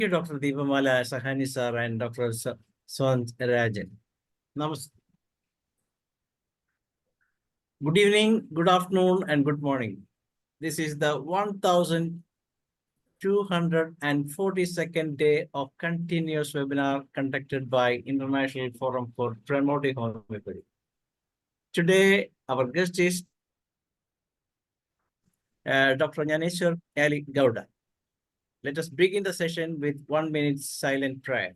you, Dr. Deepamala Sahani sir and Dr. Swan Rajan. Namaste. Good evening, good afternoon, and good morning. This is the 1242nd day of continuous webinar conducted by International Forum for Promoting Homeopathy. Today, our guest is Dr. Jineshwar YaligoudA. Let us begin the session with 1 minute silent prayer.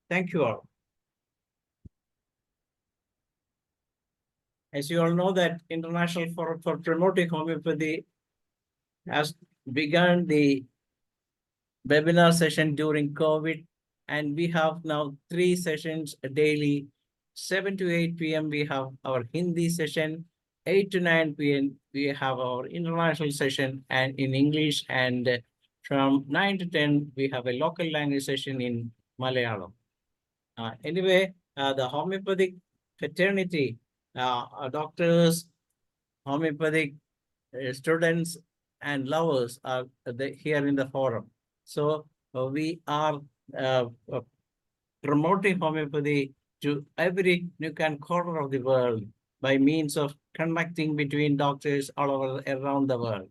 Thank you all. As you all know that International Forum for Promoting Homeopathy has begun the webinar session during COVID, and we have now 3 sessions daily. 7 to 8 p.m. we have our Hindi session, 8 to 9 p.m. we have our international session and in English, and from 9 to 10 we have a local language session in Malayalam. Anyway, the homeopathic fraternity, doctors, homeopathic students and lovers are here in the forum. So we are promoting homeopathy to every nook and corner of the world by means of connecting between doctors all over around the world.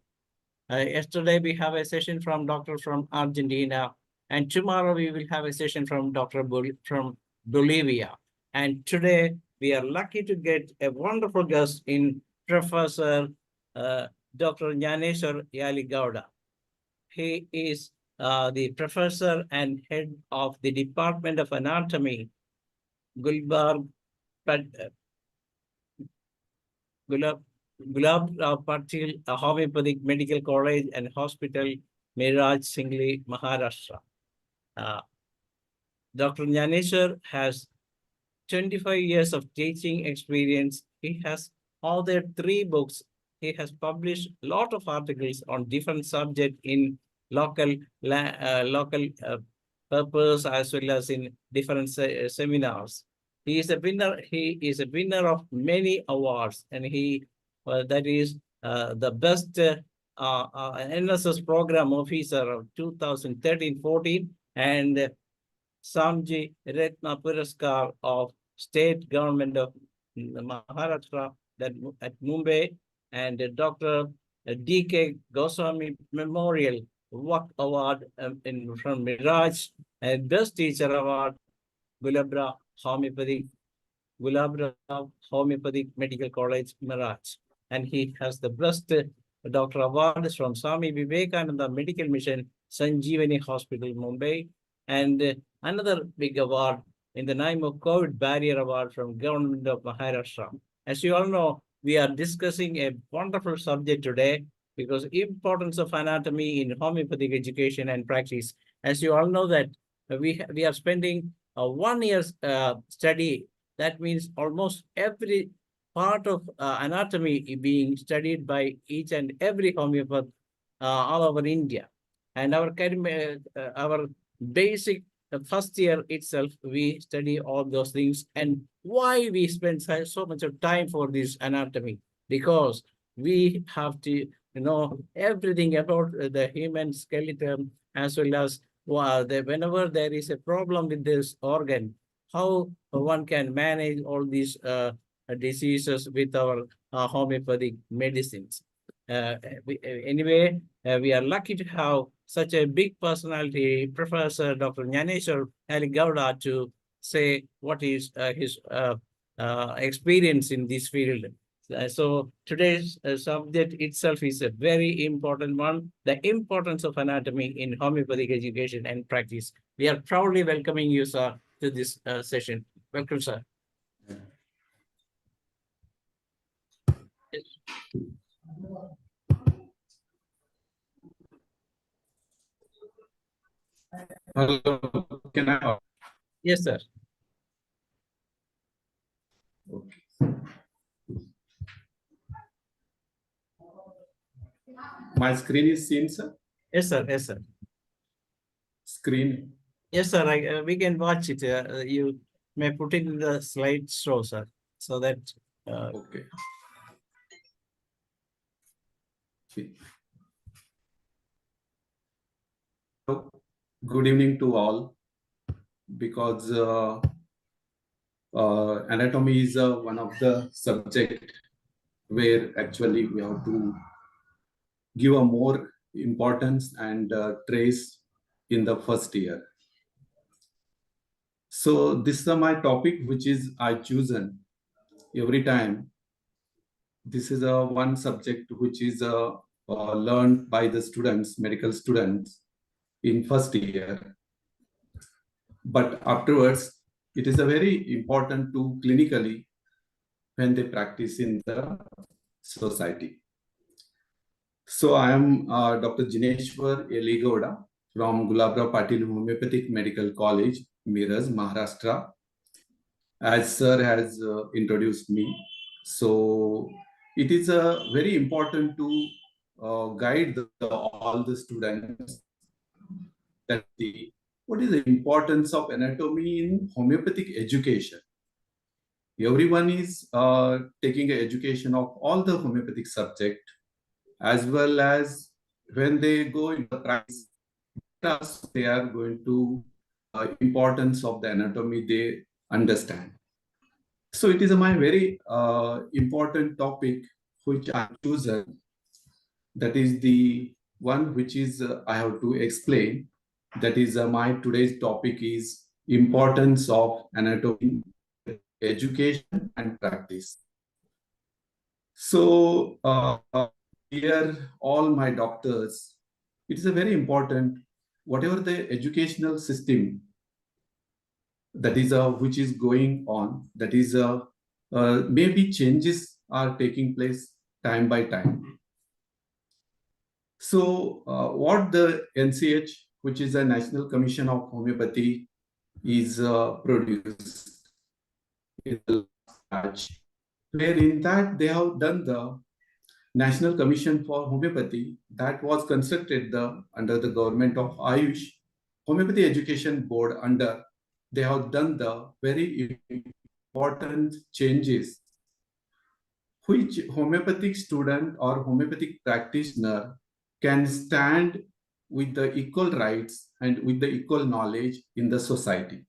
Yesterday we have a session from doctor from Argentina, and tomorrow we will have a session from Dr. from Bolivia. And today we are lucky to get a wonderful guest in Professor Dr. Jineshwar YaligoudA. He is the professor and head of the Department of Anatomy, Gulab Patil Homeopathic Medical College and Hospital, Miraj Singli, Maharashtra. Dr. Jineshwar has 25 years of teaching experience. He has authored 3 books. He has published a lot of articles on different subjects in local purpose as well as in different seminars. He is a winner. He is a winner of many awards, and he that is the best NSS program officer of 2013-14 and Samji Ratna Puraskar of State Government of Maharashtra at Mumbai, and Dr. D.K. Goswami Memorial Work Award from Miraj, and Best Teacher Award, Gulabra Homeopathic Medical College, Miraj. And he has the Best Doctor Award from Swami Vivekananda Medical Mission, Sanjeevani Hospital, Mumbai, and another big award in the name of COVID Barrier Award from Government of Maharashtra. As you all know, we are discussing a wonderful subject today because importance of anatomy in homeopathic education and practice. As you all know that we are spending a 1 year study. That means almost every part of anatomy being studied by each and every homeopath all over India. And our basic first year itself, we study all those things. And why we spend so much of time for this anatomy? Because we have to know everything about the human skeleton, as well as whenever there is a problem with this organ, how one can manage all these diseases with our homeopathic medicines. Anyway, we are lucky to have such a big personality, Professor Dr. Jineshwar YaligoudA, to say what is his experience in this field. So today's subject itself is a very important one, the importance of anatomy in homeopathic education and practice. We are proudly welcoming you, sir, to this session. Welcome, sir. Hello, can I? Yes, sir. Okay. My screen is seen, sir? Yes, sir. Yes, sir. Screen. Yes, sir. We can watch it. You may put it in the slideshow, sir, so that. Okay. See. So, good evening to all. Because anatomy is one of the subject where actually we have to give a more importance and trace in the first year. So this is my topic, which is I chosen every time. This is a one subject which is learned by the students, medical students in first year. But afterwards, it is a very important to clinically when they practice in the society. So I am Dr. Jineshwar Yaligouda from Gulabra Patil Homeopathic Medical College, Miraz, Maharashtra. As sir has introduced me, so it is very important to guide all the students that what is the importance of anatomy in homeopathic education. Everyone is taking an education of all the homeopathic subject, as well as when they go in the practice, they are going to importance of the anatomy they understand. So it is my very important topic which I chosen. That is the one which is I have to explain. That is my today's topic is importance of anatomy, education and practice. So here all my doctors, it is a very important, whatever the educational system that is which is going on, that is maybe changes are taking place time by time. So what the NCH, which is a National Commission of Homeopathy, is produced in the last batch, where in that they have done the National Commission for Homeopathy that was constructed under the government of Ayush Homeopathy Education Board under. They have done the very important changes which homeopathic student or homeopathic practitioner can stand with the equal rights and with the equal knowledge in the society.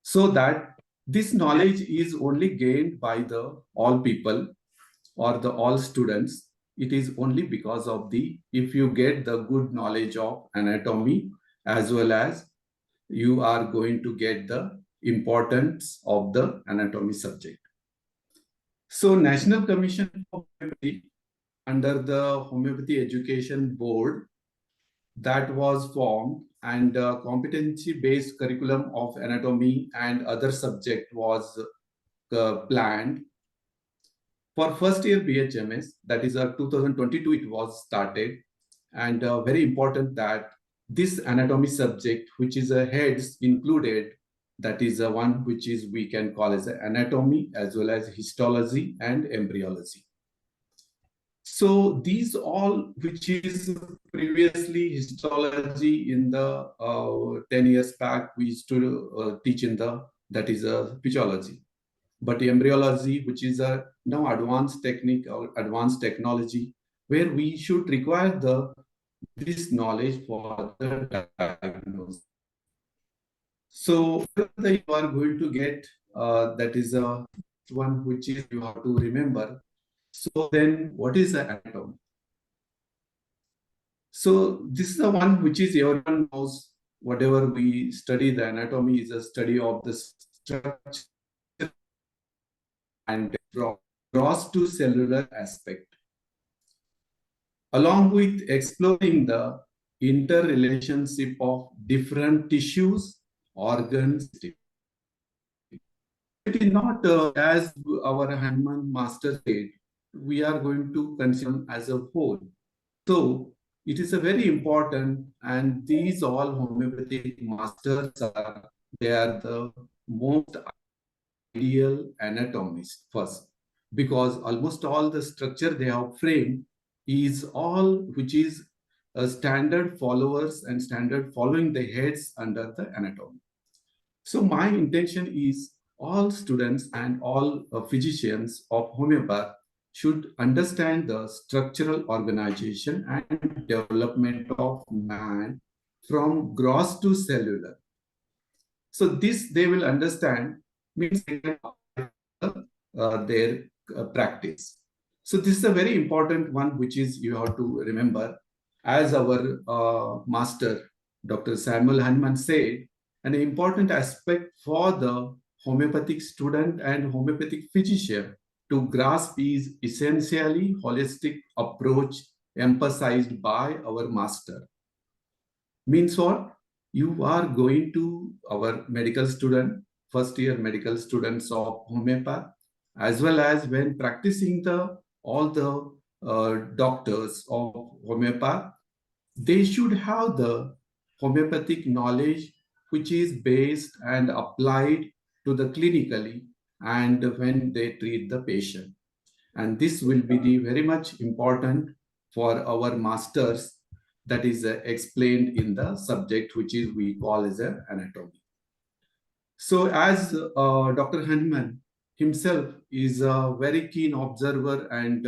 So that this knowledge is only gained by the all people or the all students. It is only because of the, if you get the good knowledge of anatomy, as well as you are going to get the importance of the anatomy subject. So National Commission for Homeopathy under the Homeopathy Education Board that was formed, and competency-based curriculum of anatomy and other subject was planned. For first year BHMS, that is 2022, it was started. And very important that this anatomy subject, which is a heads included, that is one which is we can call as anatomy, as well as histology and embryology. So these all, which is previously histology in the 10 years back, we used to teach in the, that is a physiology. But embryology, which is a now advanced technique or advanced technology, where we should require this knowledge for the diagnosis. So you are going to get that is one which is you have to remember. So then what is the anatomy? So this is the one which is everyone knows. Whatever we study, the anatomy is a study of the structure and gross to cellular aspect, along with exploring the interrelationship of different tissues, organs. It is not as our Hanuman master said, we are going to consider as a whole. So it is a very important, and these all homeopathic masters are, they are the most ideal anatomists first, because almost all the structure they have framed is all which is standard followers and standard following the heads under the anatomy. So my intention is all students and all physicians of homeopath should understand the structural organization and development of man from gross to cellular. So this they will understand means they can their practice. So this is a very important one, which is you have to remember. As our master, Dr. Samuel Hahnemann said, an important aspect for the homeopathic student and homeopathic physician to grasp is essentially holistic approach emphasized by our master. Means what? You are going to our medical student, first year medical students of homeopath, as well as when practicing all the doctors of homeopath, they should have the homeopathic knowledge which is based and applied to the clinically and when they treat the patient. And this will be the very much important for our masters that is explained in the subject which is we call as anatomy. So as Dr. Hahnemann himself is a very keen observer and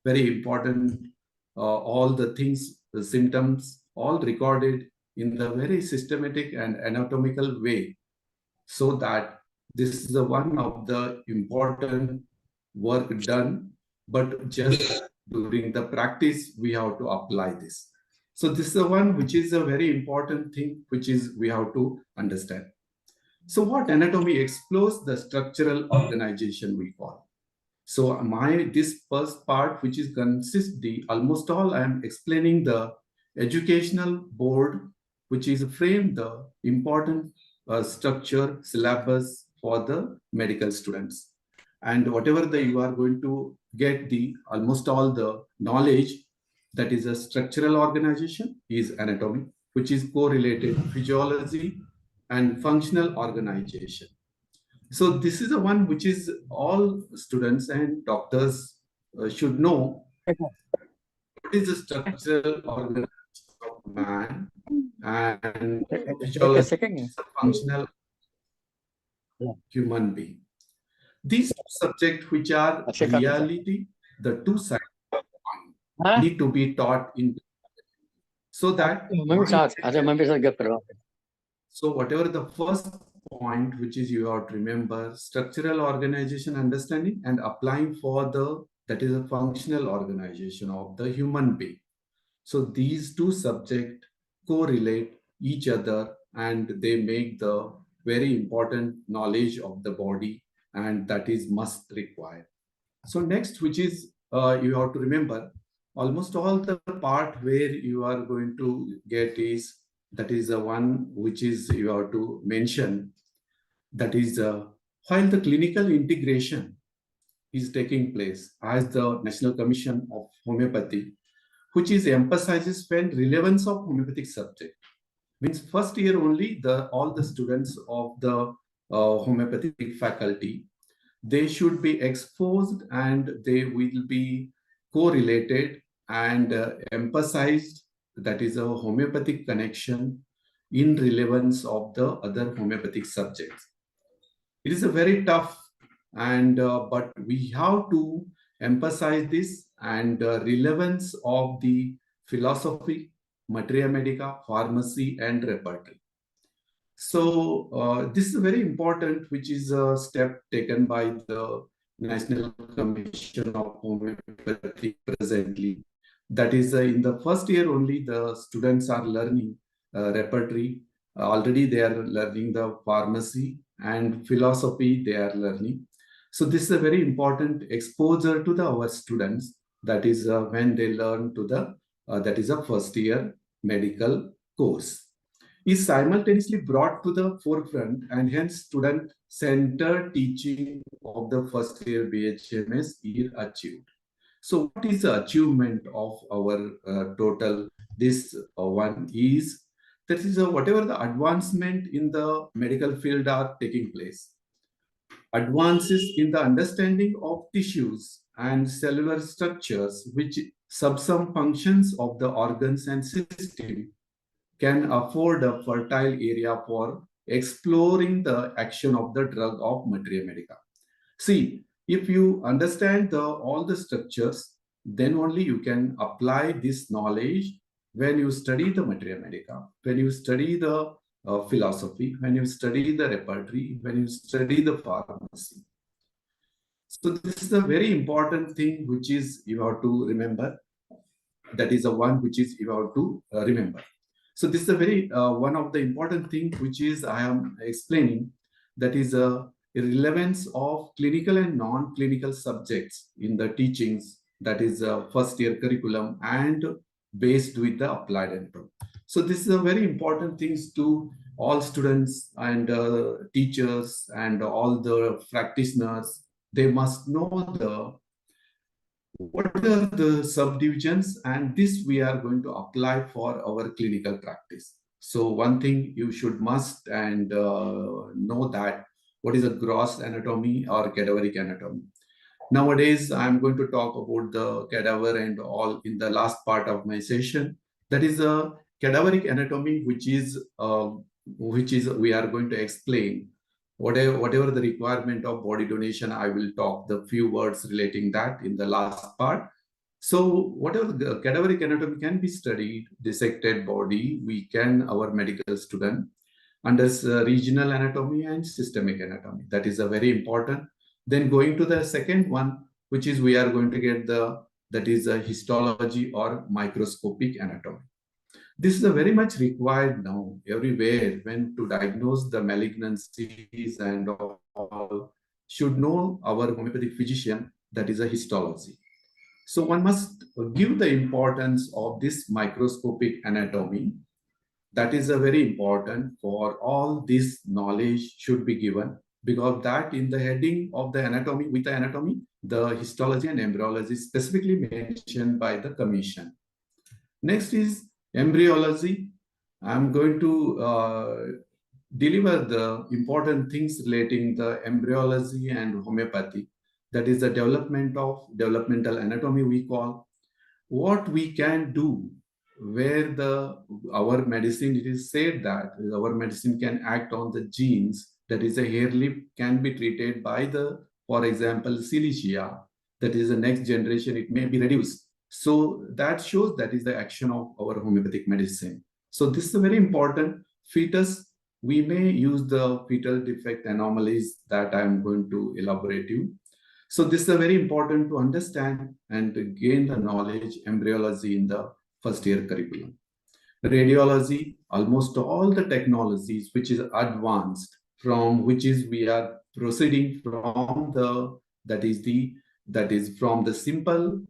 very important, all the things, the symptoms, all recorded in the very systematic and anatomical way, so that this is the one of the important work done, but just during the practice, we have to apply this. So this is the one which is a very important thing, which is we have to understand. So what anatomy explores the structural organization we call. So this first part, which is consists the almost all I am explaining the educational board, which is framed the important structure syllabus for the medical students. And whatever you are going to get the almost all the knowledge that is a structural organization is anatomy, which is correlated physiology and functional organization. So this is the one which is all students and doctors should know. What is the structural organization of man and physiology is a functional human being. These two subjects which are reality, the two sides need to be taught in so that so whatever the first point which is you have to remember structural organization understanding and applying for the that is a functional organization of the human being. So these two subjects correlate each other and they make the very important knowledge of the body, and that is must require. So next, which is you have to remember almost all the part where you are going to get is that is the one which is you have to mention, that is while the clinical integration is taking place as the National Commission of Homeopathy, which is emphasizes when relevance of homeopathic subject. Means first year only all the students of the homeopathic faculty, they should be exposed and they will be correlated and emphasized, that is a homeopathic connection in relevance of the other homeopathic subjects. It is a very tough and but we have to emphasize this and relevance of the philosophy, materia medica, pharmacy and repertory. So this is very important, which is a step taken by the National Commission of Homeopathy presently. That is in the first year only the students are learning repertory. Already they are learning the pharmacy and philosophy they are learning. So this is a very important exposure to our students. That is when they learn to the that is a first year medical course. Is simultaneously brought to the forefront and hence student-centered teaching of the first year BHMS is achieved. So what is the achievement of our total? This one is, that is whatever the advancement in the medical field are taking place. Advances in the understanding of tissues and cellular structures, which some functions of the organs and system can afford a fertile area for exploring the action of the drug of materia medica. See, if you understand all the structures, then only you can apply this knowledge when you study the materia medica, when you study the philosophy, when you study the repertory, when you study the pharmacy. So this is a very important thing which is you have to remember. That is the one which is you have to remember. So this is a very one of the important things which is I am explaining, that is a relevance of clinical and non-clinical subjects in the teachings, that is a first year curriculum and based with the applied anatomy. So this is a very important things to all students and teachers and all the practitioners. They must know the what are the subdivisions, and this we are going to apply for our clinical practice. So one thing you should must and know that what is a gross anatomy or cadaveric anatomy. Nowadays I'm going to talk about the cadaver and all in the last part of my session. That is a cadaveric anatomy, which is we are going to explain whatever the requirement of body donation. I will talk the few words relating that in the last part. So whatever the cadaveric anatomy can be studied, dissected body, we can, our medical student, under regional anatomy and systemic anatomy. That is a very important. Then going to the second one, which is we are going to get that is a histology or microscopic anatomy. This is a very much required now everywhere when to diagnose the malignancies and all should know our homeopathic physician, that is a histology. So one must give the importance of this microscopic anatomy. That is a very important for all this knowledge should be given, because that in the heading of the anatomy, with the anatomy, the histology and embryology specifically mentioned by the commission. Next is embryology. I'm going to deliver the important things relating the embryology and homeopathy. That is the development of developmental anatomy we call. What we can do where our medicine, it is said that our medicine can act on the genes, that is a hair lip can be treated by the, for example, silicea, that is the next generation, it may be reduced. So that shows that is the action of our homeopathic medicine. So this is a very important. Fetus, we may use the fetal defect anomalies that I am going to elaborate you. So this is very important to understand and to gain the knowledge embryology in the first year curriculum. Radiology, almost all the technologies which is advanced, from which is we are proceeding from the that is from the simple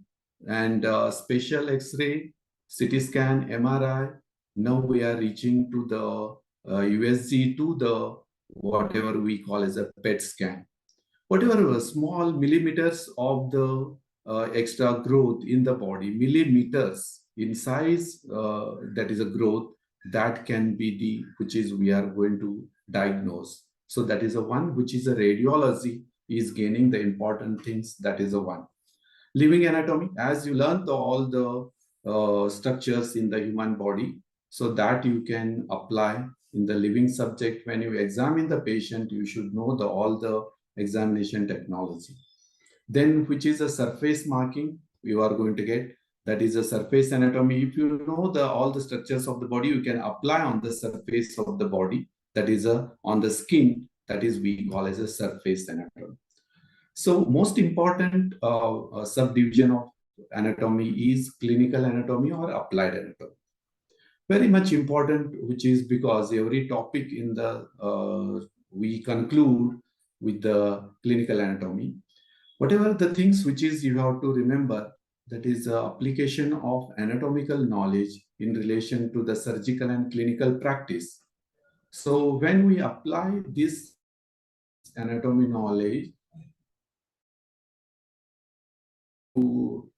and special X-ray, CT scan, MRI. Now we are reaching to the USG, to the whatever we call as a PET scan. Whatever small millimeters of the extra growth in the body, millimeters in size, that is a growth that can be the, which is we are going to diagnose. So that is a one which is a radiology is gaining the important things. That is a one. Living anatomy, as you learn all the structures in the human body, so that you can apply in the living subject. When you examine the patient, you should know all the examination technology. Then which is a surface marking you are going to get, that is a surface anatomy. If you know all the structures of the body, you can apply on the surface of the body, that is on the skin, that is we call as a surface anatomy. So most important subdivision of anatomy is clinical anatomy or applied anatomy. Very much important, which is because every topic in the we conclude with the clinical anatomy. Whatever the things which is you have to remember, that is the application of anatomical knowledge in relation to the surgical and clinical practice. So when we apply this anatomy knowledge to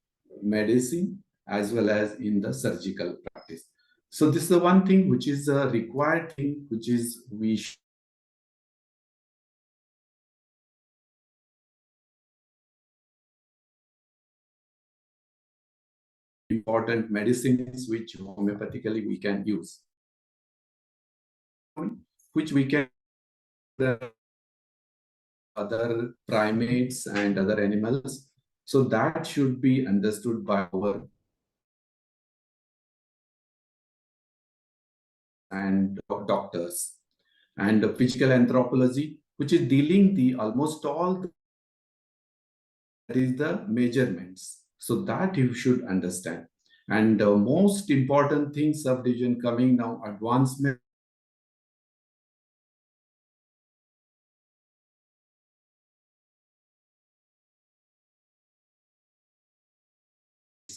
medicine as well as in the surgical practice. So this is the one thing which is a required thing, which is we important medicines which homeopathically we can use, which we can other primates and other animals. So that should be understood by our and doctors. And physical anthropology, which is dealing the almost all that is the measurements. So that you should understand. And most important thing, subdivision coming now, advancement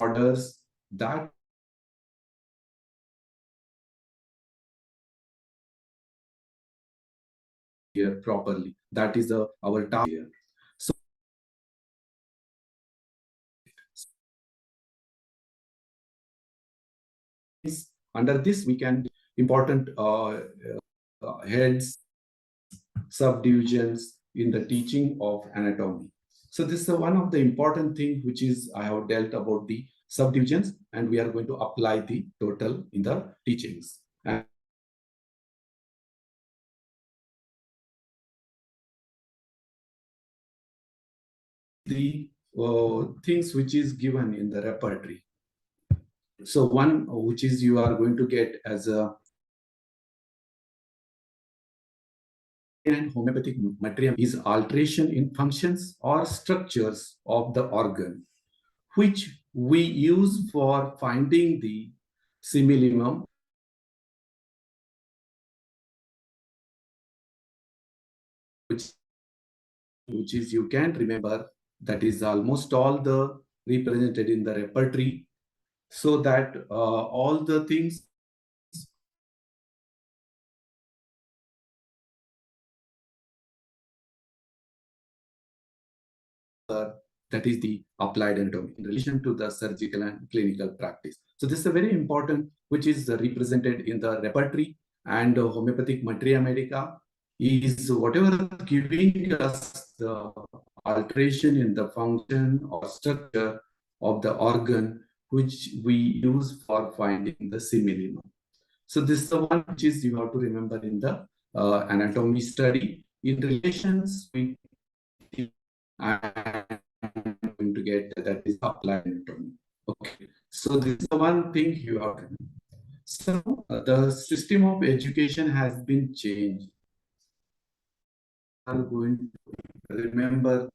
orders that here properly. That is our task here. So under this, we can important heads, subdivisions in the teaching of anatomy. So this is one of the important thing which is I have dealt about the subdivisions, and we are going to apply the total in the teachings. And the things which is given in the repertory. So one which is you are going to get as a and homeopathic material is alteration in functions or structures of the organ, which we use for finding the simillimum, which is you can remember that is almost all the represented in the repertory, so that all the things that is the applied anatomy in relation to the surgical and clinical practice. So this is a very important, which is represented in the repertory, and homeopathic materia medica is whatever giving us the alteration in the function or structure of the organ, which we use for finding the simillimum. So this is the one which is you have to remember in the anatomy study in relations with and going to get that is applied anatomy. Okay, so this is the one thing you have to know. So the system of education has been changed. I'm going to remember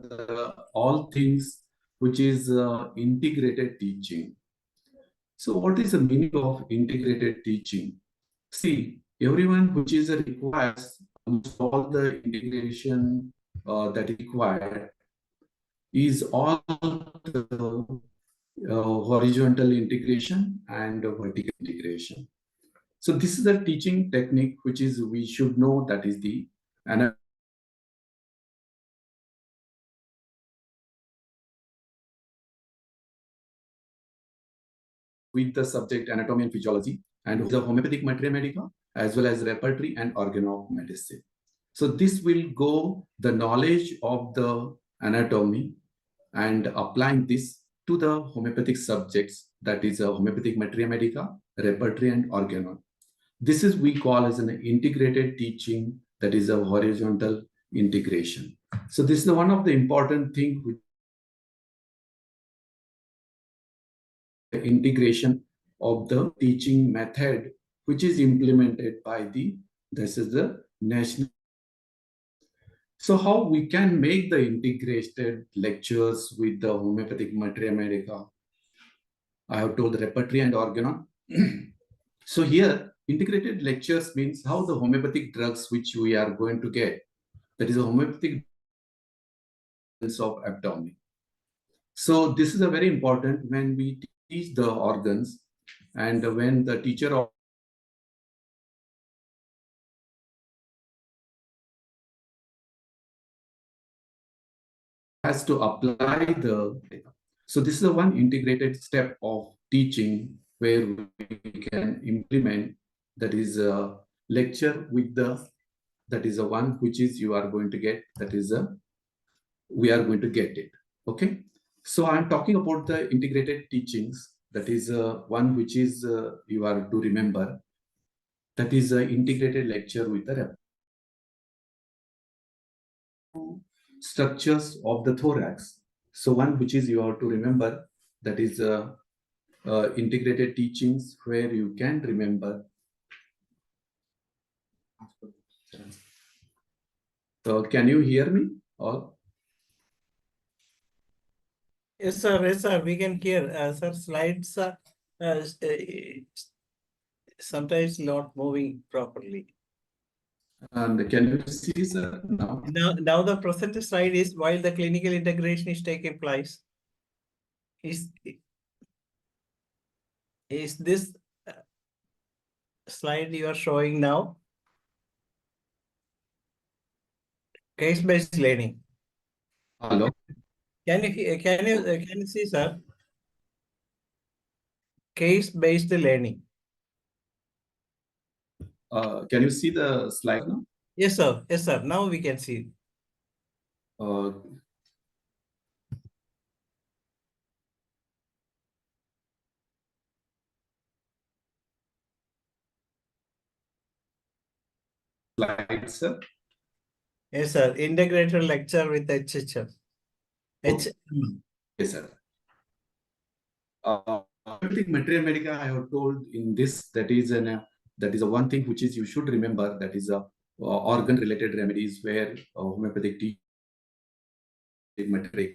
all things which is integrated teaching. So what is the meaning of integrated teaching? See, everyone which is requires almost all the integration that is required is all the horizontal integration and vertical integration. So this is the teaching technique which is we should know, that is the with the subject anatomy and physiology, and the homeopathic materia medica as well as repertory and organ of medicine. So this will go the knowledge of the anatomy and applying this to the homeopathic subjects, that is a homeopathic materia medica, repertory and organon. This is we call as an integrated teaching, that is a horizontal integration. So this is one of the important thing which integration of the teaching method which is implemented by this is the national. So how we can make the integrated lectures with the homeopathic materia medica? I have told the repertory and organon. So here, integrated lectures means how the homeopathic drugs which we are going to get, that is a homeopathic of abdomen. So this is a very important when we teach the organs, and when the teacher of has to apply the data. So this is the one integrated step of teaching where we can implement, that is a lecture with the, that is a one which is you are going to get, that is a we are going to get it. Okay, so I'm talking about the integrated teachings that is one which is you are to remember. That is an integrated lecture with the structures of the thorax. So one which is you have to remember, that is integrated teachings where you can remember. So can you hear me? Or Yes, sir. Yes, sir. We can hear. Sir, slides are sometimes not moving properly. and can you see, sir, now? Now the present slide is while the clinical integration is taking place. Is this slide you are showing now? Case-based learning. Hello. Can you see, sir? Case-based learning. Can you see the slide now? Yes, sir. Yes, sir. Now we can see. Uh, slide, sir. Yes, sir. Integrated lecture with HHM. Okay, sir. Everything materia medica I have told in this, that is a one thing which is you should remember, that is organ related remedies where homeopathic material.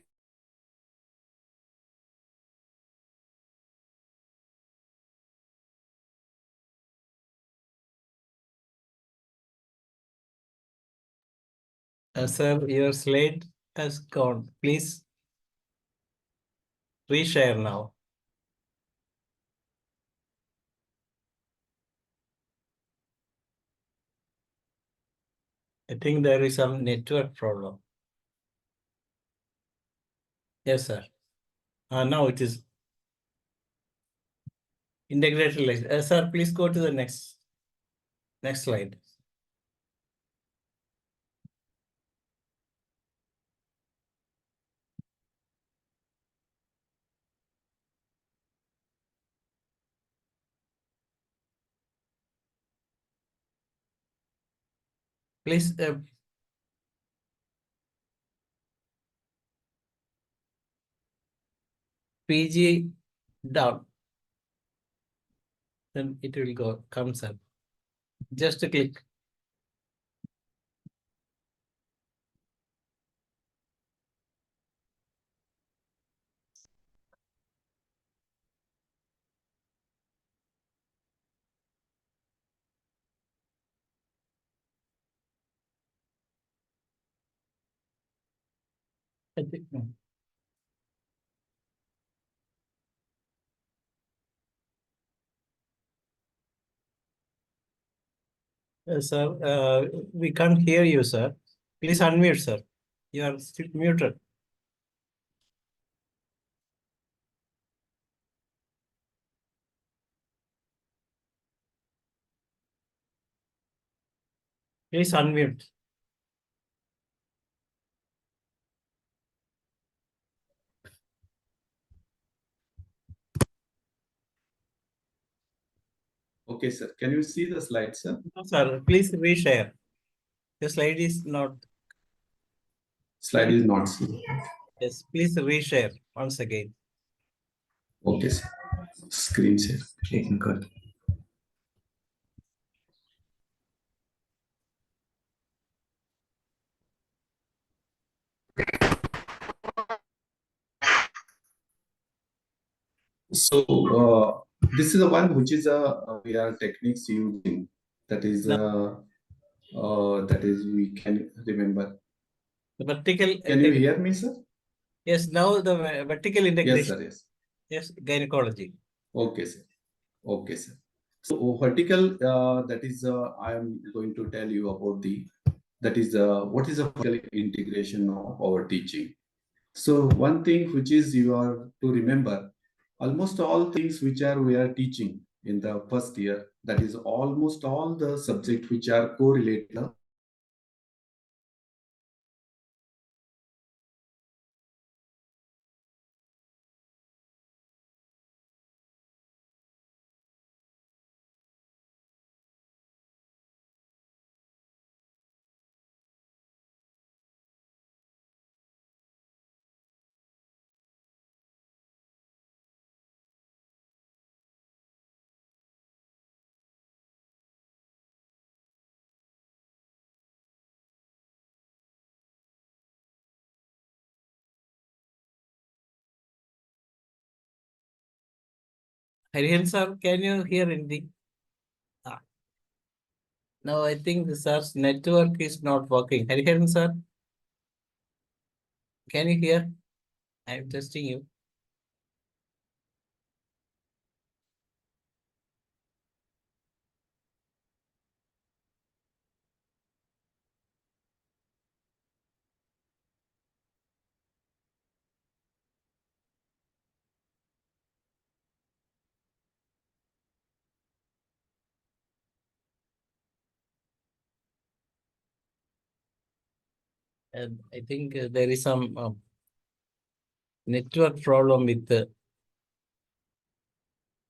Sir, your slide has gone. Please reshare now. I think there is some network problem. Yes, sir. Now it is integrated lecture. Sir, please go to the next slide. Please PG down. Then it will comes up. Just click. I think no. Sir, we can't hear you, sir. Please unmute, sir. You are still muted. Please unmute. Okay, sir. Can you see the slide, sir? No, sir, please reshare. The slide is not. Slide is not seen. Yes, please reshare once again. Okay, sir. Screen share. Good. So this is the one which is we are techniques using. That is we can remember. The vertical. Can you hear me, sir? Yes, now the vertical Yes, integration. sir. Yes. Yes, gynecology. Okay, sir. Okay, sir. So vertical, that is I am going to tell you about that is what is a vertical integration of our teaching. So one thing which is you are to remember, almost all things which we are teaching in the first year, that is almost all the subjects which are correlated Harihan sir, can you hear anything? Ah, no, I think the sir's network is not working. Harihan sir, can you hear? I'm testing you. And I think there is some network problem with the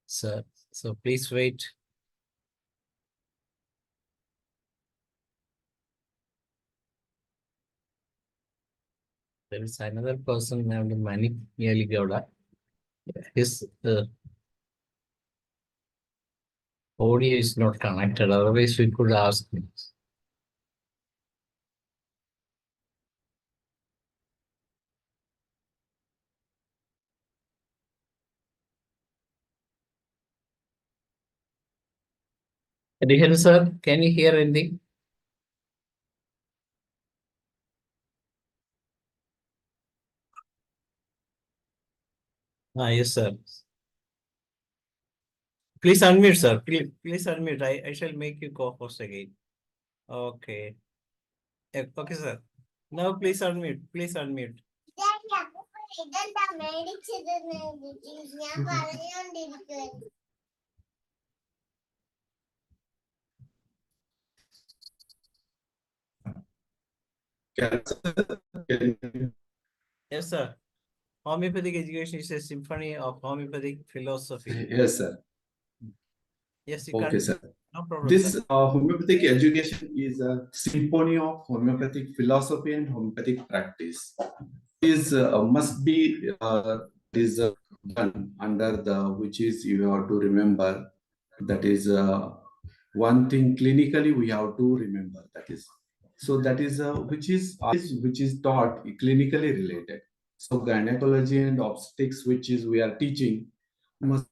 sir. So please wait. There is another person named Mani Yaligoda. His audio is not connected. Otherwise, we could ask him. Harihan sir, can you hear anything? Yes, sir. Please unmute, sir. Please unmute. I shall make you co-host again. Okay. Okay, sir. Now please unmute. Please unmute. Yes, sir. Homeopathic education is a symphony of homeopathic philosophy. Yes, sir. Yes, you Okay, can. sir. No problem, This sir. homeopathic education is a symphony of homeopathic philosophy and homeopathic practice. Is must be is done under the which is you have to remember that is one thing clinically we have to remember that is so that is which is taught clinically related. So gynecology and obstetrics which is we are teaching must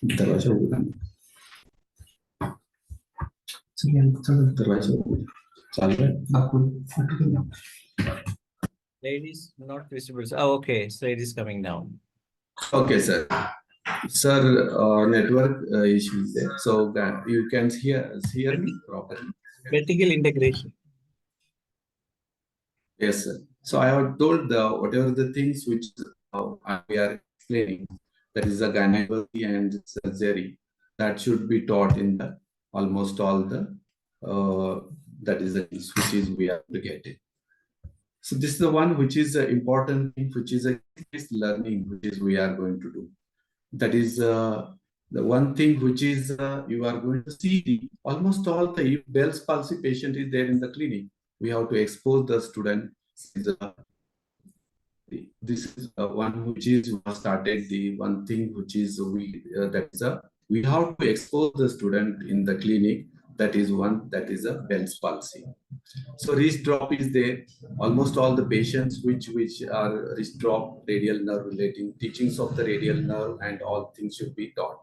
दरवाजा दरवाजा चाल रहा है आपको photo Ladies not visible. Oh, okay. So it is coming now. Okay, sir. Sir, network issue is there. So you can hear me properly. Vertical integration. Yes, sir. So I have told whatever the things which we are explaining, that is the gynecology and surgery, that should be taught in the almost all the that is the things which is we are getting. So this is the one which is important thing, which is a learning, which is we are going to do. That is the one thing which is you are going to see almost all the if Bell's palsy patient is there in the clinic, we have to expose the student. This is one which is started the one thing which is we that is a we have to expose the student in the clinic. That is one that is a Bell's palsy. So wrist drop is there. Almost all the patients which are wrist drop, radial nerve relating, teachings of the radial nerve and all things should be taught.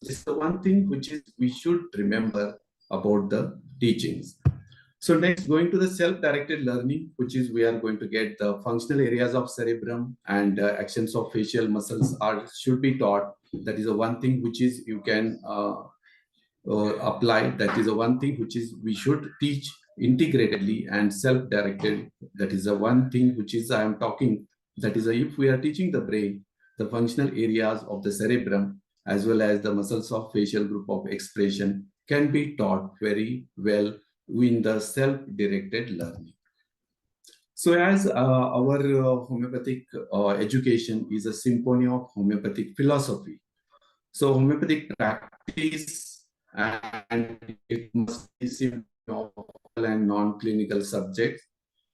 This is the one thing which is we should remember about the teachings. So next, going to the self-directed learning, which is we are going to get the functional areas of cerebrum and actions of facial muscles are should be taught. That is the one thing which is you can apply. That is the one thing which is we should teach integratedly and self-directed. That is the one thing which is I am talking. That is if we are teaching the brain, the functional areas of the cerebrum as well as the muscles of facial group of expression can be taught very well in the self-directed learning. So as our homeopathic education is a symphony of homeopathic philosophy. So homeopathic practice and it must be simple and non-clinical subjects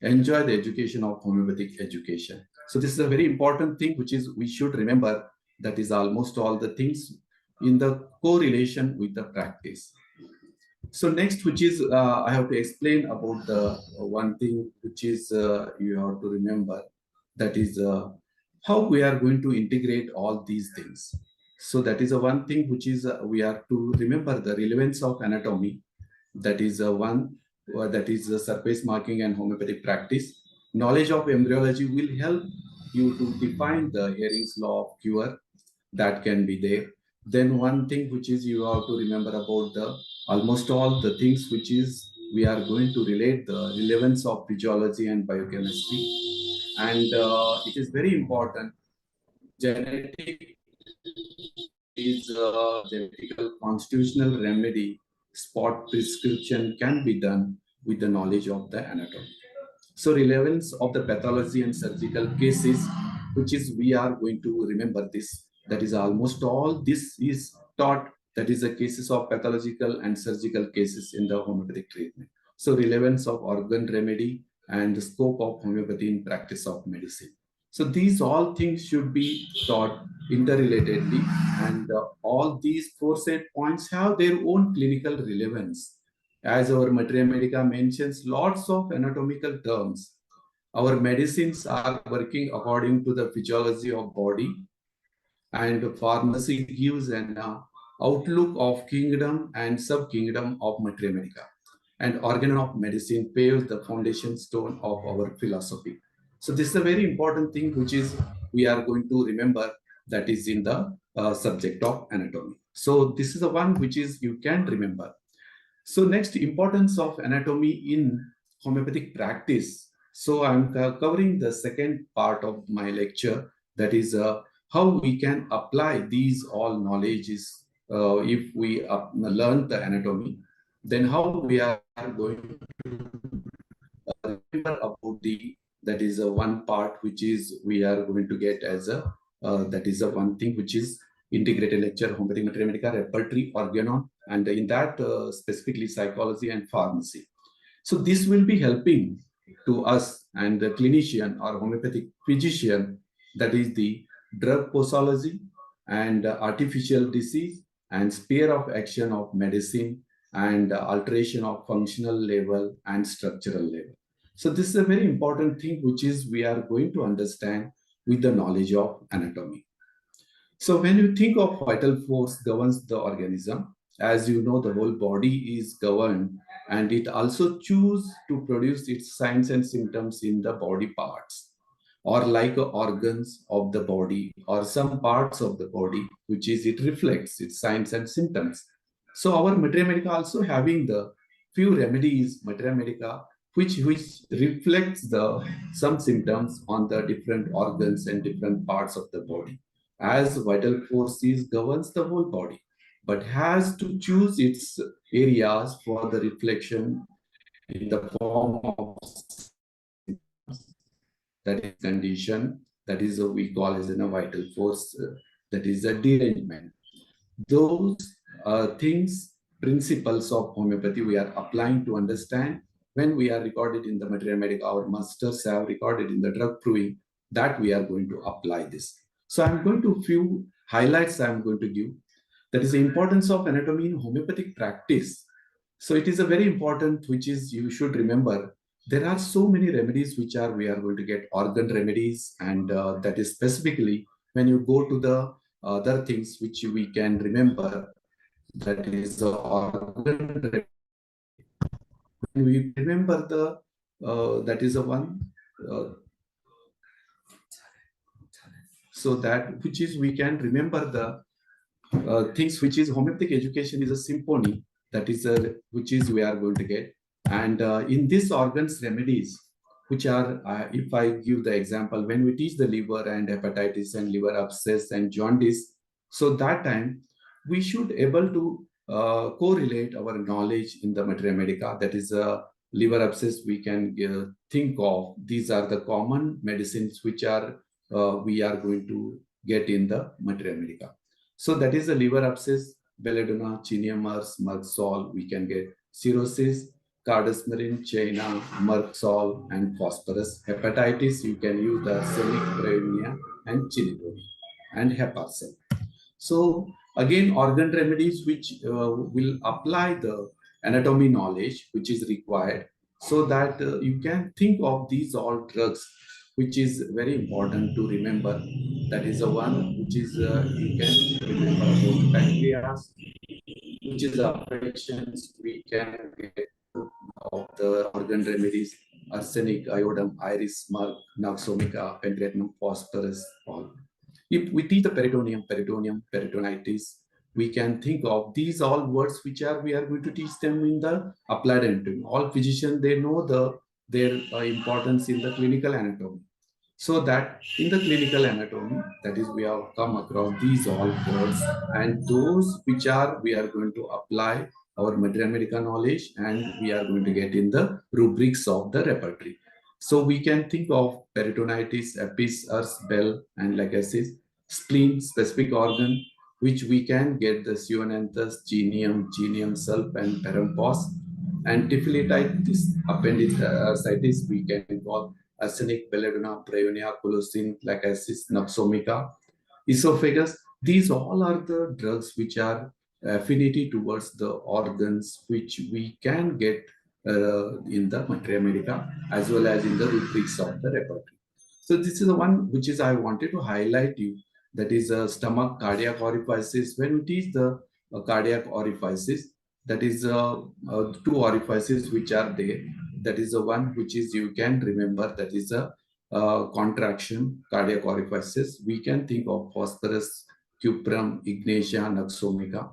enjoy the education of homeopathic education. So this is a very important thing which is we should remember, that is almost all the things in the correlation with the practice. So next, which is I have to explain about the one thing which is you have to remember, that is how we are going to integrate all these things. So that is a one thing which is we are to remember the relevance of anatomy. That is one that is surface marking and homeopathic practice. Knowledge of embryology will help you to define the Hering's law of cure that can be there. Then one thing which is you have to remember about the almost all the things which is we are going to relate the relevance of physiology and biochemistry, and it is very important. Genetic is a genetical constitutional remedy. Spot prescription can be done with the knowledge of the anatomy. So relevance of the pathology and surgical cases, which is we are going to remember this. That is almost all this is taught. That is the cases of pathological and surgical cases in the homeopathic treatment. So relevance of organ remedy and the scope of homeopathy in practice of medicine. So these all things should be taught interrelatedly, and all these four set points have their own clinical relevance. As our Materia Medica mentions lots of anatomical terms, our medicines are working according to the physiology of body, and pharmacy gives an outlook of kingdom and sub-kingdom of Materia Medica. And organ of medicine paves the foundation stone of our philosophy. So this is a very important thing which is we are going to remember, that is in the subject of anatomy. So this is the one which is you can remember. So next, importance of anatomy in homeopathic practice. So I'm covering the second part of my lecture, that is how we can apply these all knowledges if we learn the anatomy, then how we are going to remember about the, that is one part which is we are going to get as a that is a one thing which is integrated lecture homeopathic materia medica repertory organon, and in that specifically psychology and pharmacy. So this will be helping to us and the clinician or homeopathic physician, that is the drug posology and artificial disease and sphere of action of medicine and alteration of functional level and structural level. So this is a very important thing which is we are going to understand with the knowledge of anatomy. So when you think of vital force governs the organism, as you know, the whole body is governed, and it also chooses to produce its signs and symptoms in the body parts, or like organs of the body or some parts of the body, which is it reflects its signs and symptoms. So our Materia Medica also having the few remedies, Materia Medica, which reflects the some symptoms on the different organs and different parts of the body. As vital forces governs the whole body, but has to choose its areas for the reflection in the form of that is condition, that is what we call as a vital force, that is a derangement. Those things, principles of homeopathy we are applying to understand when we are recorded in the Materia Medica, our masters have recorded in the drug proving that we are going to apply this. So I'm going to few highlights I'm going to give. That is the importance of anatomy in homeopathic practice. So it is a very important, which is you should remember. There are so many remedies which are we are going to get organ remedies, and that is specifically when you go to the other things which we can remember, that is organ remedy. When we remember the that is the one so that which is we can remember the things which is homeopathic education is a symphony, that is which is we are going to get. And in these organs remedies, which are, if I give the example, when we teach the liver and hepatitis and liver abscess and jaundice, so that time we should able to correlate our knowledge in the Materia Medica, that is liver abscess we can think of. These are the common medicines which are we are going to get in the Materia Medica. So that is the liver abscess, belladonna, chiniamers, merksol, we can get cirrhosis, cardesmerin, china, merksol, and phosphorus. Hepatitis, you can use the arsenic, bryonia, and chinidonia, and heparsol. So Again, organ remedies which will apply the anatomy knowledge which is required, so that you can think of these all drugs, which is very important to remember. That is the one which is you can remember about pancreas, which is the affections we can get of the organ remedies: arsenic, iodine, iris, myrrh, naxomica, pancreatinum, phosphorus, all. If we teach the peritonitis, we can think of these all words which we are going to teach them in the applied anatomy. All physicians, they know their importance in the clinical anatomy. So that in the clinical anatomy, that is, we have come across these all words, and those which we are going to apply our medical knowledge, and we are going to get in the rubrics of the repertory. So we can think of peritonitis, apis, urs, bell, and like I said, spleen, specific organ, which we can get the schwannoanthus, genium, sulp, and parampos. And typhlitis, appendicitis, we can call arsenic, belladonna, bryonia, colocin, lacasis, naxomica, esophagus. These all are the drugs which are affinity towards the organs which we can get in the materia medica as well as in the rubrics of the repertory. So this is the one which is I wanted to highlight you. That is stomach, cardiac orifices. When we teach the cardiac orifices, that is two orifices which are there. That is the one which is you can remember. That is a contraction, cardiac orifices. We can think of phosphorus, cuprum, ignatia, naxomica.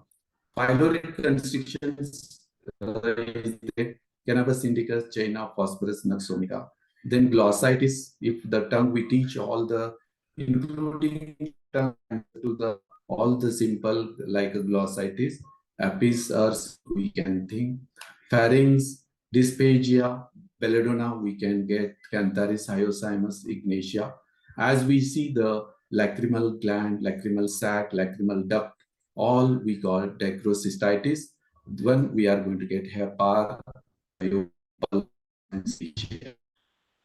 Pyloric constrictions is there. Cannabis indicus, China, phosphorus, naxomica. Then glossitis, if the tongue we teach all the, including tongue to the all the simple like glossitis, apis, urs, we can think. Pharynx, dysphagia, belladonna, we can get Cantharis, hyoscyamus, ignatia. As we see the lacrimal gland, lacrimal sac, lacrimal duct, all we call dacrocystitis. When we are going to get hepar, and seizure.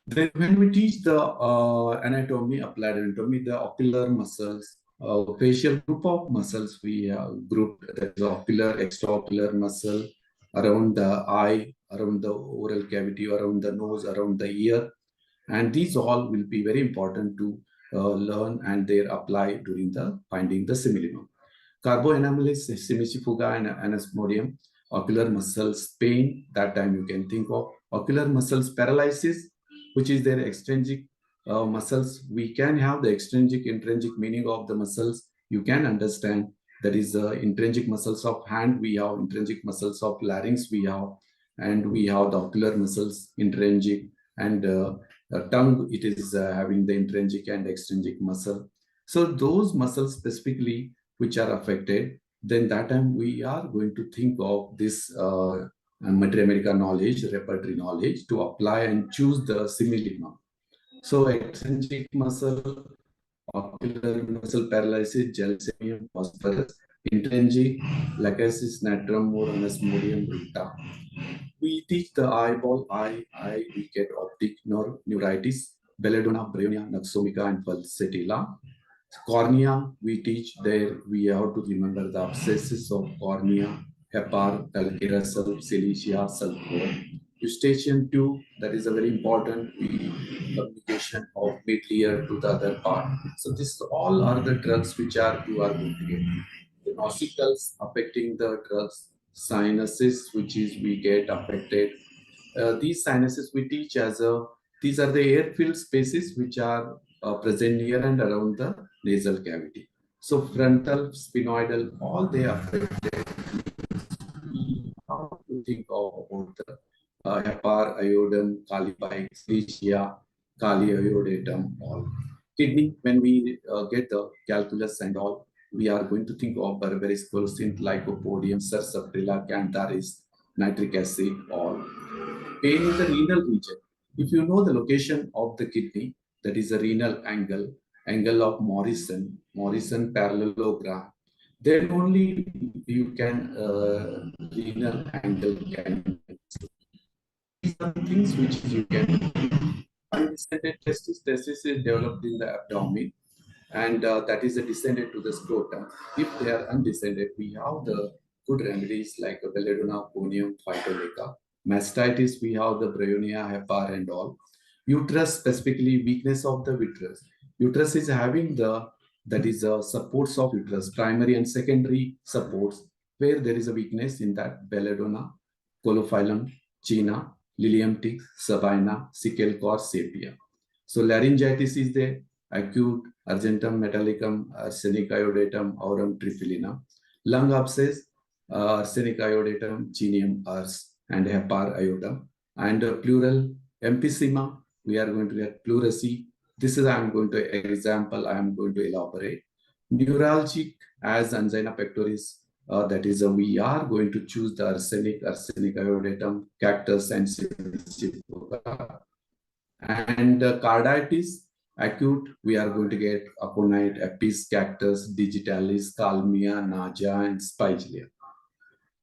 Then when we teach the anatomy, applied anatomy, the ocular muscles, facial group of muscles we grouped. That is ocular, extraocular muscle around the eye, around the oral cavity, around the nose, around the ear. And these all will be very important to learn, and they apply during the finding the similinum. Carboenamylase, semicifuga, and anesmodium. Ocular muscles pain, that time you can think of. Ocular muscles paralysis, which is their extrinsic muscles. We can have the extrinsic, intrinsic meaning of the muscles. You can understand that is intrinsic muscles of hand, we have intrinsic muscles of larynx, we have, and we have the ocular muscles, intrinsic, and tongue, it is having the intrinsic and extrinsic muscle. So those muscles specifically which are affected, then that time we are going to think of this materia medica knowledge, repertory knowledge to apply and choose the similinum. So extrinsic muscle, ocular muscle paralysis, gelasium, phosphorus, intrinsic, lacasis, natrum, or anesmodium, rota. We teach the eyeball, we get optic nerve, neuritis, belladonna, bryonia, naxomica, and pulsatilla. Cornea, we teach there, we have to remember the abscesses of cornea, hepar, calcareous silicea, sulfur. Eustachian tube, that is a very important communication of mid-ear to the other part. So this all are the drugs which you are going to get. The nostrils affecting the drugs, sinuses, which is we get affected. These sinuses we teach as these are the air-filled spaces which are present near and around the nasal cavity. So frontal, sphenoidal, all they affected. We have to think of about the hepar, iodine, calipi, silicea, kali iodatum, all. Kidney, when we get the calculus and all, we are going to think of berberis, colocin, lycopodium, sarsaparilla, cantharis, nitric acid, all. Pain in the renal region. If you know the location of the kidney, that is a renal angle, angle of Morrison parallelogram, then only you can renal angle can. These are things which you can. Undescended testis is developed in the abdomen. and that is a descendant to the scrotum. If they are undescended, we have the good remedies like belladonna, conium, phytolacca. Mastitis, we have the bryonia, hepar, and all. Uterus, specifically weakness of the uterus. Uterus is having the that is supports of uterus, primary and secondary supports, where there is a weakness in that belladonna, colophyllum, china, lilium ticks, sabina, sickle core, sepia. So laryngitis is there, acute argentum metallicum, arsenic iodatum, aurum triphyllina. Lung abscess, arsenic iodatum, chinium ars, and hepar iotum. And pleural emphysema, we are going to get pleurisy. This is I am going to example, I am going to elaborate. Neuralgic as angina pectoris, that is, we are going to choose the arsenic iodatum, cactus, and Civica. And carditis, acute, we are going to get aconite, apis, cactus, digitalis, calmia, naja, and spigelia.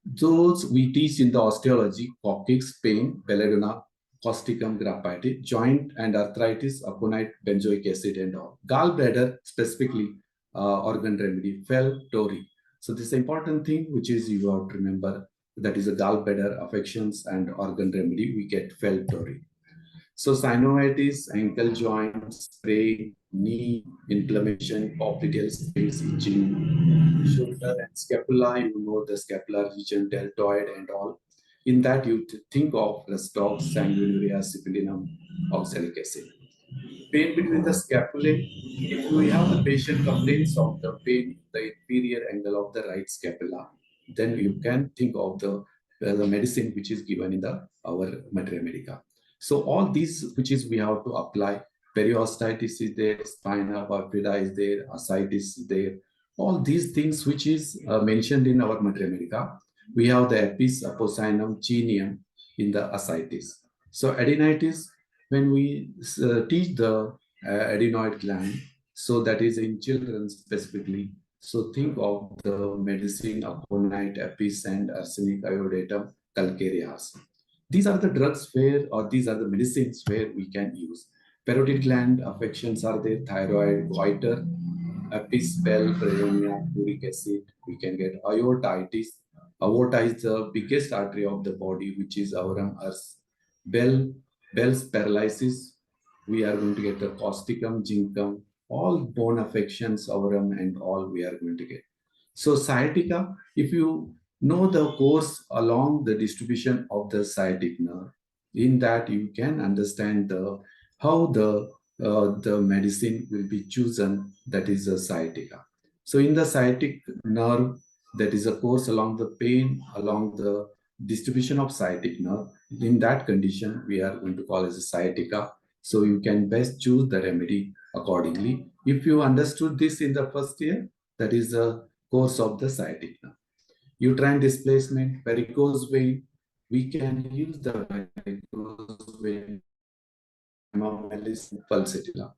Those we teach in the osteology, coccyx, pain, belladonna, causticum, graphite, joint and arthritis, aconite, benzoic acid, and all. Gallbladder, specifically, organ remedy, fel, tori. So this is an important thing, which is you have to remember, that is a gallbladder affections and organ remedy, we get fel, tori. So synovitis, ankle joints, sprain, knee, inflammation, popliteal space, itching, shoulder and scapula, you know the scapular region, deltoid and all. In that you think of Restox, sanguinuria, syphilinum, oxalic acid. Pain between the scapulae, if we have the patient complaints of the pain, the inferior angle of the right scapula, then you can think of the medicine which is given in the our materia medica. So all these which is we have to apply. Periostitis is there, spina bifida is there, ascites is there. All these things which is mentioned in our materia medica. We have the apis, apocynon, chinium in the ascites. So adenitis, when we teach the adenoid gland, so that is in children specifically. So think of the medicine aconite, apis, and arsenic iodatum, calcareas. These are the drugs where, or these are the medicines where we can use. Parotid gland affections are there, thyroid, goiter, apis, bell, bryonia, uric acid. We can get aortitis. Aorta is the biggest artery of the body, which is aurum ars. Bell's paralysis. We are going to get the causticum, gincum, all bone affections, aurum, and all we are going to get. So sciatica, if you know the course along the distribution of the sciatic nerve, in that you can understand how the medicine will be chosen, that is a sciatica. So in the sciatic nerve, that is a course along the pain, along the distribution of sciatic nerve. In that condition, we are going to call as a sciatica. So you can best choose the remedy accordingly. If you understood this in the first year, that is a course of the sciatic nerve. Uterine displacement, varicose vein, we can use the varicose vein, pulsatilla.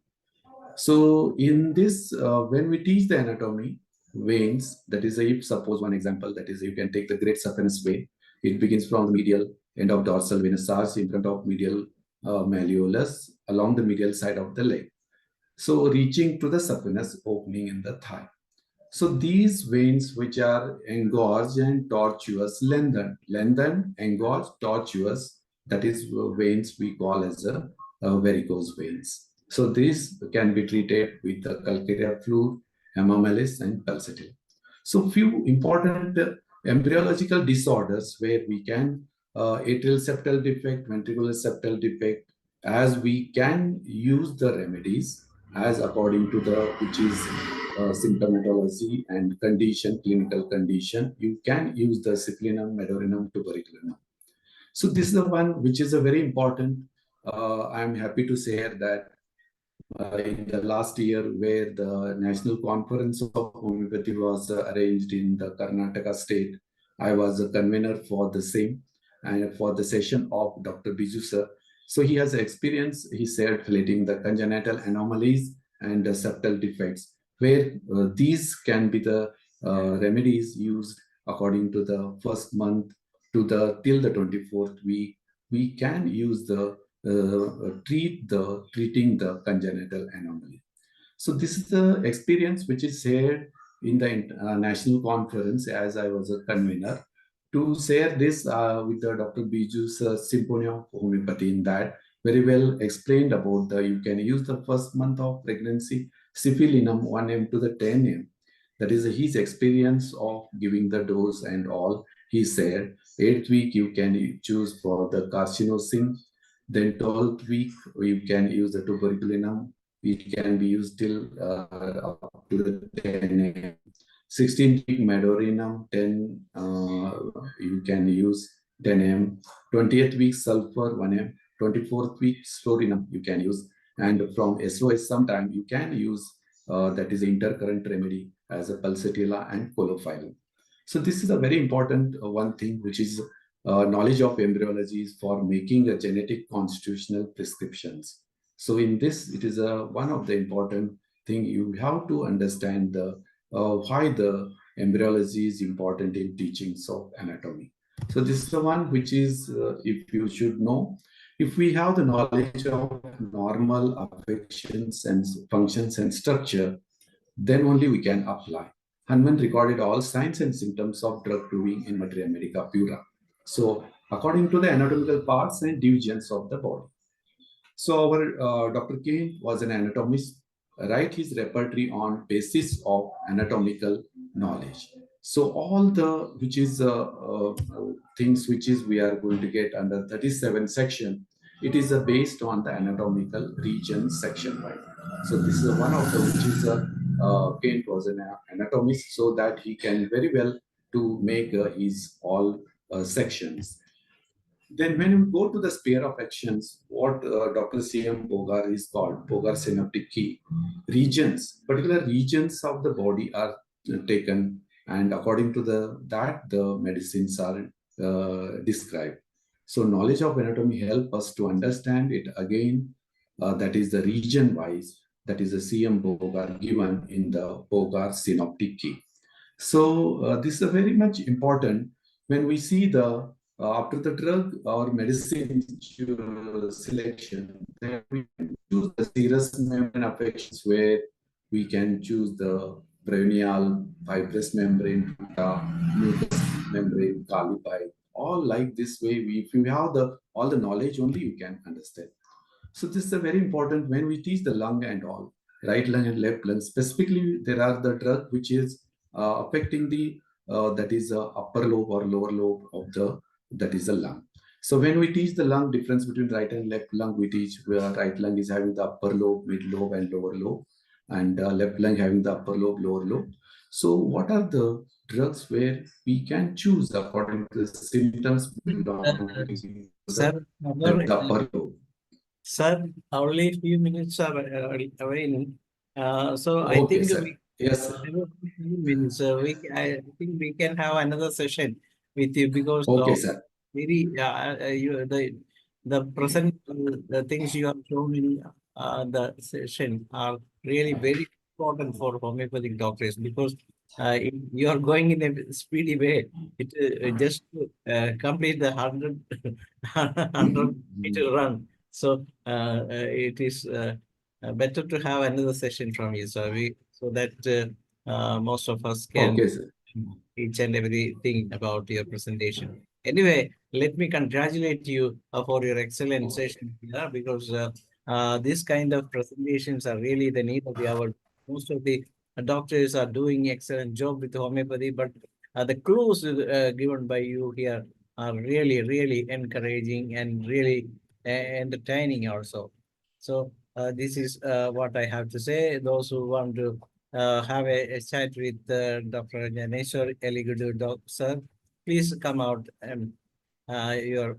So in this, when we teach the anatomy, veins, that is, if suppose one example, that is, you can take the great saphenous vein. It begins from the medial end of dorsal venous arch in front of medial malleolus along the medial side of the leg. So reaching to the saphenous opening in the thigh. So these veins which are engorged and tortuous, lengthened, engorged, tortuous, that is veins we call as a varicose veins. So these can be treated with the calcarea fluid, hemamelis, and pulsatilla. So few important embryological disorders where we can atrial septal defect, ventricular septal defect, as we can use the remedies as according to the which is symptomatology and condition, clinical condition. You can use the cyplinum, medorinum, tuberculinum. So this is the one which is a very important. I'm happy to share that in the last year, where the National Conference of Homeopathy was arranged in the Karnataka state, I was a convener for the same and for the session of Dr. Biju sir. So he has experience, he said, relating the congenital anomalies and the septal defects, where these can be the remedies used according to the first month to the till the 24th week. We can use the treating the congenital anomaly. So this is the experience which is shared in the national conference as I was a convener to share this with the Dr. Biju's Symphony of Homeopathy. In that very well explained about the you can use the first month of pregnancy syphilinum 1 m to the 10 m. That is his experience of giving the dose and all. He said 8th week you can choose for the carcinosin, then 12th week you can use the tuberculinum. It can be used till up to the 10 a.m. 16th week Madorinum 10 you can use 10 a.m. 20th week sulfur 1 m. 24th week Storinum you can use, and from SOS sometime you can use that is intercurrent remedy as a pulsatilla and colophilum. So this is a very important one thing which is knowledge of embryology for making a genetic constitutional prescriptions. So in this, it is one of the important thing you have to understand the why the embryology is important in teachings of anatomy. So this is the one which is if you should know, if we have the knowledge of normal affections and functions and structure, then only we can apply. Hanuman recorded all signs and symptoms of drug doing in materia medica pura. So according to the anatomical parts and divisions of the body. So our Dr. Kane was an anatomist, write his repertory on basis of anatomical knowledge. So all the which is things which is we are going to get under 37 section, it is based on the anatomical region section, right? So this is one of the which is Kane was an anatomist, so that he can very well to make his all sections. Then when you go to the sphere of actions, what Dr. C.M. Bogar is called, Bogar synaptic key, regions, particular regions of the body are taken, and according to that the medicines are described. So knowledge of anatomy help us to understand it again, that is the region wise, that is the C.M. Bogar given in the Bogar synoptic key. So this is very much important when we see the after the drug or medicine selection, then we can choose the serous membrane affections where we can choose the perennial, fibrous membrane, mucous membrane, calipi, all like this way. If you have the all the knowledge, only you can understand. So this is a very important when we teach the lung and all, right lung and left lung. Specifically, there are the drug which is affecting the that is upper lobe or lower lobe of the that is the lung. So when we teach the lung difference between right and left lung, we teach where right lung is having the upper lobe, mid lobe, and lower lobe, and left lung having the upper lobe, lower lobe. So what are the drugs where we can choose according to the symptoms belonging to Sir, the upper lobe? Sir, only few minutes are remaining. So I Okay, think sir. Yes, sir. few minutes. I think we can have another session with you because Okay, sir. very the present the things you have shown in the session are really very important for homeopathic doctors because you are going in a speedy way. It just complete the 100 meter run. So it is better to have another session from you, so that most of us can Okay, sir. each and everything about your presentation. Anyway, let me congratulate you for your excellent session here because this kind of presentations are really the need of the hour. Most of the doctors are doing excellent job with homeopathy, but the clues given by you here are really, really encouraging and really entertaining also. So this is what I have to say. Those who want to have a chat with Dr. Janeshwar Yaliguda, sir, please come out and your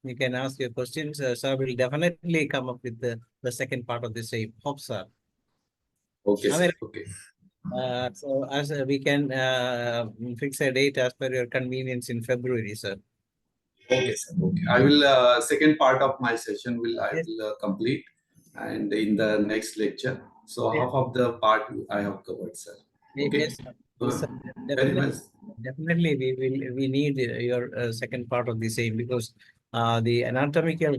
you can ask your questions. Sir will definitely come up with the second part of the same. Hope, sir. Okay, I sir. mean, Okay. so as we can fix a date as per your convenience in February, sir. Okay, sir. Okay. I will second part of my session will I Yes. will complete, and in the next lecture. So Yes. half of the part I have covered, sir. Okay. Yes, sir. Yes, sir. Very Definitely. much. Definitely, we need your second part of the same because the anatomical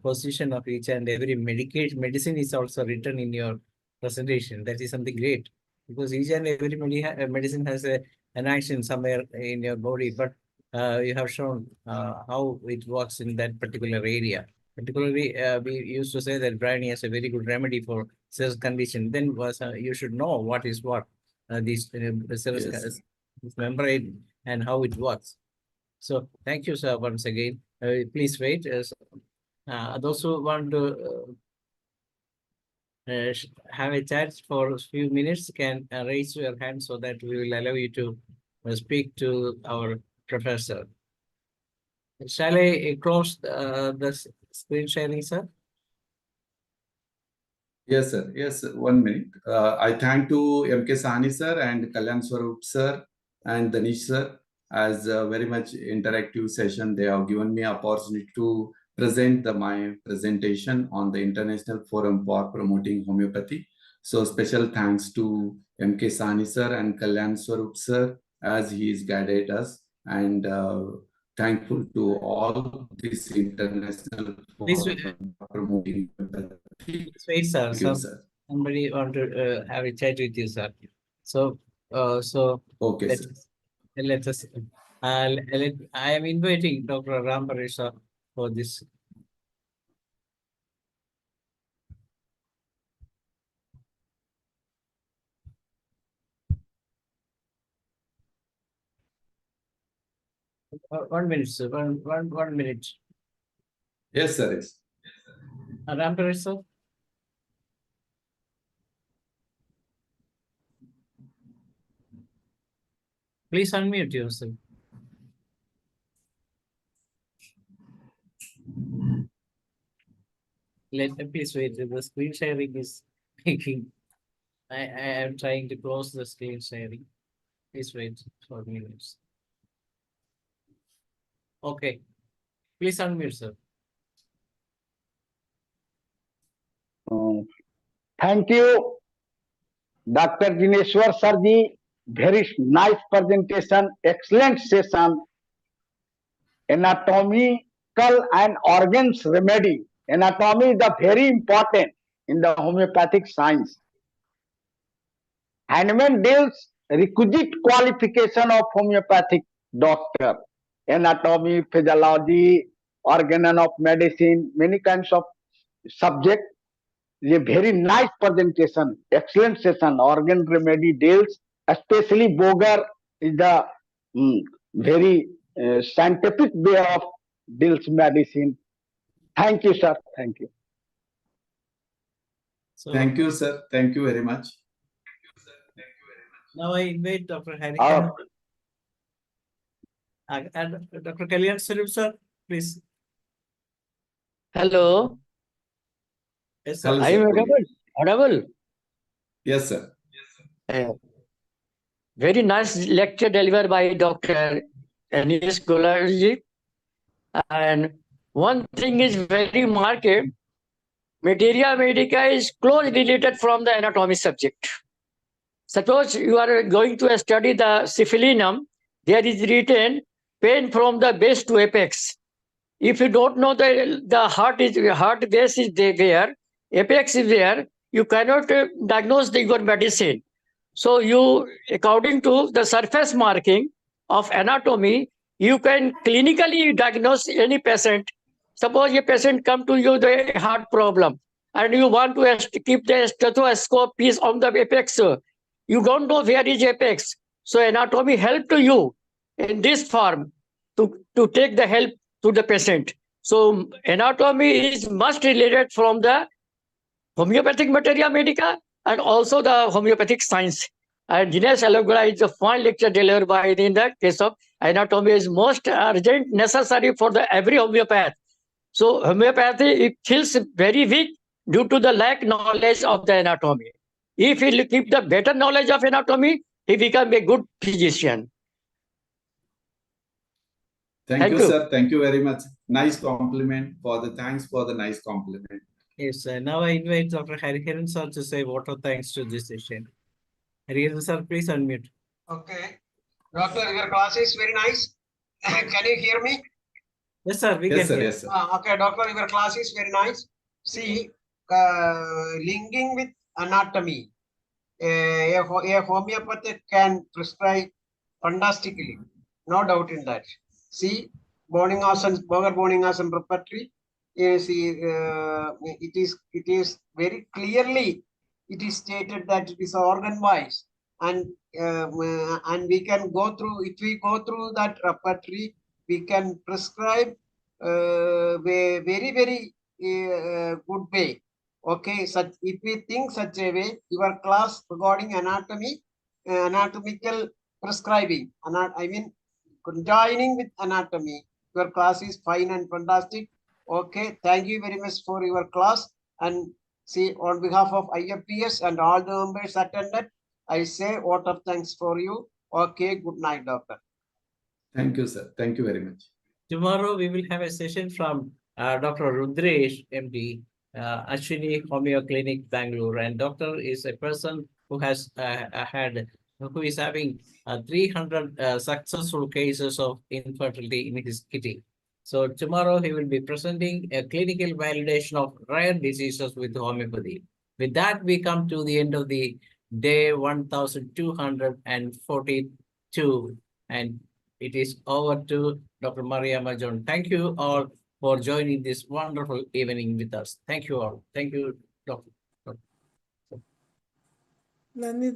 position of each and every medicine is also written in your presentation. That is something great, because each and every medicine has an action somewhere in your body, but you have shown how it works in that particular area. Particularly, we used to say that brownie is a very good remedy for cirrhosis condition. Then you should know what is what these cirrhosis membrane and how it works. So thank you, sir, once again. Please wait. Those who want to have a chat for a few minutes can raise your hand so that we will allow you to speak to our professor. Shall I close the screen sharing, sir? Yes, sir. Yes, sir. 1 minute. I thank to M.K. Sani sir and Kalyan Swarup sir and Danish sir as a very much interactive session. They have given me opportunity to present my presentation on the International Forum for Promoting Homeopathy. So special thanks to M.K. Sani sir and Kalyan Swarup sir as he has guided us, and thankful to all this International Forum for Promoting Homeopathy. Please wait, sir. Thank you, sir. Somebody want to have a chat with you, sir. So, Okay, sir. let us. I am inviting Dr. Ram Parisha for this. One minute, sir. One minute. Yes, sir. Yes. Ram Parisha. Please unmute yourself. Please wait. The screen sharing is making. I am trying to close the screen sharing. Please wait for minutes. Okay. Please unmute, sir. Thank you, Dr. Jineshwar sir ji. Very nice presentation, excellent session. Anatomical and organs remedy. Anatomy is the very important in the homeopathic science. Hahnemann deals requisite qualification of homeopathic doctor. Anatomy, physiology, organ of medicine, many kinds of subject. A very nice presentation, excellent session. Organ remedy deals, especially Boger is the very scientific way of deals medicine. Thank you, sir. Thank you. So, thank you, sir. Thank you very much. Now I invite Dr. Hariharan. And Dr. Kalyan Swarup, sir, please. Hello. Yes, sir. Are you audible? Yes, sir. Very nice lecture delivered by Dr. Anish Golarji. And one thing is very marked. Materia medica is closely related from the anatomy subject. Suppose you are going to study the syphilinum, there is written pain from the base to apex. If you don't know the heart base is there, apex is there, you cannot diagnose your medicine. So you, according to the surface marking of anatomy, you can clinically diagnose any patient. Suppose a patient come to you with a heart problem and you want to keep the stethoscope piece on the apex. You don't know where is apex. So anatomy help to you in this form to take the help to the patient. So anatomy is much related from the homeopathic materia medica and also the homeopathic science. And Jinesh Yaliguda is a fine lecture delivered by in the case of anatomy is most urgent necessary for the every homeopath. So homeopathy it feels very weak due to the lack knowledge of the anatomy. If he keep the better knowledge of anatomy, he become a good physician. Thank you, sir. Thank you very much. Nice compliment thanks for the nice compliment. Yes, sir. Now I invite Dr. Hariharan sir to say vote of thanks to this session. Hariharan sir, please unmute. Okay. Doctor, your class is very nice. Can you hear me? Yes, sir. We yes, can sir. hear. Yes, sir. Okay, doctor, your class is very nice. See, linking with anatomy. A homeopathic can prescribe fantastically, no doubt in that. See, Boger-Bonninghausen repertory is it is very clearly it is stated that it is organ wise, and we can go through, if we go through that repertory, we can prescribe very good way. Okay, such if we think such a way, your class regarding anatomy, anatomical prescribing, I mean joining with anatomy, your class is fine and fantastic. Okay, thank you very much for your class. And see, on behalf of IFPH and all the members attended, I say vote of thanks for you. Okay, good night, doctor. Thank you, sir. Thank you very much. Tomorrow we will have a session from Dr. Rudresh, MD, Ashwini Homeo Clinic, Bangalore. And doctor is a person who has who is having 300 successful cases of infertility in his kitty. So tomorrow he will be presenting a clinical validation of rare diseases with homeopathy. With that, we come to the end of the day 1242, and it is over to Dr. Maria Majon. Thank you all for joining this wonderful evening with us. Thank you all. Thank you, Doctor.